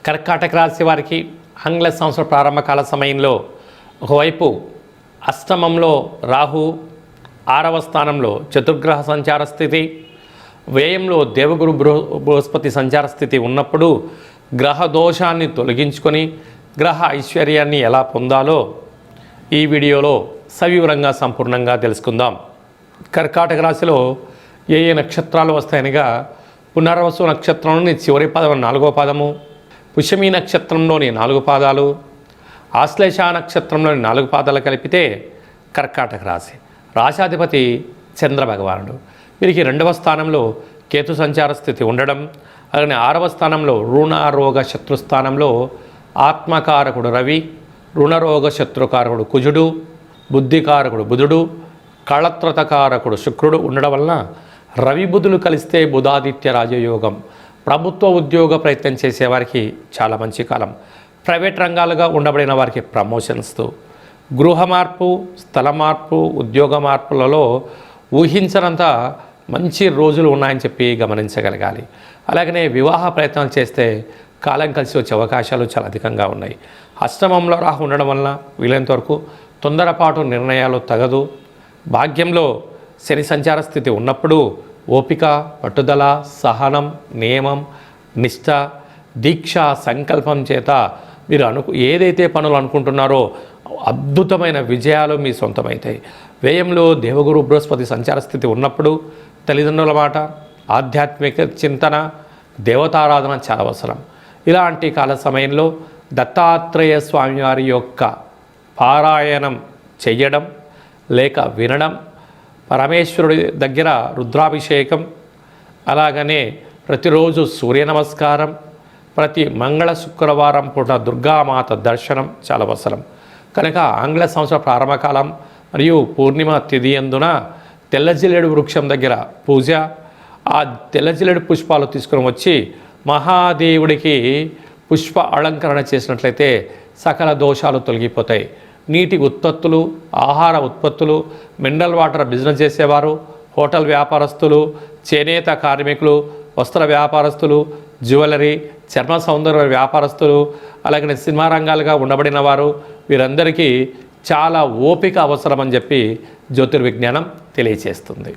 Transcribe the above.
కర్కాటక రాశి వారికి ఆంగ్ల సంవత్సర ప్రారంభకాల సమయంలో ఒకవైపు అష్టమంలో రాహు, 6వ స్థానంలో చతుర్గ్రహ సంచార స్థితి, వ్యయంలో దేవగురు బృహస్పతి సంచార స్థితి ఉన్నప్పుడు గ్రహ దోషాన్ని తొలగించుకొని గ్రహ ఐశ్వర్యాన్ని ఎలా పొందాలో ఈ వీడియోలో సవివరంగా సంపూర్ణంగా తెలుసుకుందాం. కర్కాటక రాశిలో ఏ నక్షత్రాలు వస్తాయనగా పునర్వసు నక్షత్రంలోని చివరి పదం 4వ పాదము, పుష్యమి నక్షత్రంలోని 4 పాదాలు, ఆశ్లేష నక్షత్రంలోని 4 పాదాలు కలిపితే కర్కాటక రాశి. రాశాధిపతి చంద్ర భగవానుడు. వీరికి 2వ స్థానంలో కేతు సంచార స్థితి ఉండడం, అలాగే 6వ స్థానంలో రుణరోగ శత్రుస్థానంలో ఆత్మకారకుడు రవి, రుణరోగ శత్రుకారకుడు కుజుడు, బుద్ధికారకుడు బుధుడు, కళత్రతకారకుడు శుక్రుడు ఉండడం వలన రవి బుధులు కలిస్తే బుధాదిత్య రాజయోగం. ప్రభుత్వ ఉద్యోగ ప్రయత్నం చేసేవారికి చాలా మంచి కాలం. ప్రైవేట్ రంగాలుగా ఉండబడిన వారికి ప్రమోషన్స్తో, గృహ మార్పు, స్థల మార్పు, ఉద్యోగ మార్పులలో ఊహించనంత మంచి రోజులు ఉన్నాయని చెప్పి గమనించగలగాలి. అలాగనే వివాహ ప్రయత్నాలు చేస్తే కాలం కలిసి వచ్చే అవకాశాలు చాలా అధికంగా ఉన్నాయి. అష్టమంలో రాహు ఉండడం వలన వీలైనంత వరకు తొందరపాటు నిర్ణయాలు తగదు. భాగ్యంలో శని సంచార స్థితి ఉన్నప్పుడు ఓపిక, పట్టుదల, సహనం, నియమం, నిష్ఠ, దీక్ష, సంకల్పం చేత మీరు ఏదైతే పనులు అనుకుంటున్నారో అద్భుతమైన విజయాలు మీ సొంతమవుతాయి. వ్యయంలో దేవగురు బృహస్పతి సంచార స్థితి ఉన్నప్పుడు తల్లిదండ్రుల మాట, ఆధ్యాత్మిక చింతన, దేవతారాధన చాలా అవసరం. ఇలాంటి కాల సమయంలో దత్తాత్రేయ స్వామివారి యొక్క పారాయణం చెయ్యడం లేక వినడం, పరమేశ్వరుడి దగ్గర రుద్రాభిషేకం, అలాగనే ప్రతిరోజు సూర్య నమస్కారం, ప్రతి మంగళ శుక్రవారం పూట దుర్గామాత దర్శనం చాలా అవసరం. కనుక ఆంగ్ల సంవత్సర ప్రారంభకాలం మరియు పూర్ణిమ తిథి అందున తెల్లజిల్లేడు వృక్షం దగ్గర పూజ, ఆ తెల్లజిల్లేడు పుష్పాలు తీసుకుని వచ్చి మహాదేవుడికి పుష్ప అలంకరణ చేసినట్లయితే సకల దోషాలు తొలగిపోతాయి. నీటి ఉత్పత్తులు, ఆహార ఉత్పత్తులు, మినరల్ వాటర్ బిజినెస్ చేసేవారు, హోటల్ వ్యాపారస్తులు, చేనేత కార్మికులు, వస్త్ర వ్యాపారస్తులు, జ్యువెలరీ, చర్మ సౌందర్య వ్యాపారస్తులు, అలాగే సినిమా రంగాలుగా ఉండబడిన వారు, వీరందరికీ చాలా ఓపిక అవసరమని చెప్పి జ్యోతిర్విజ్ఞానం తెలియచేస్తుంది.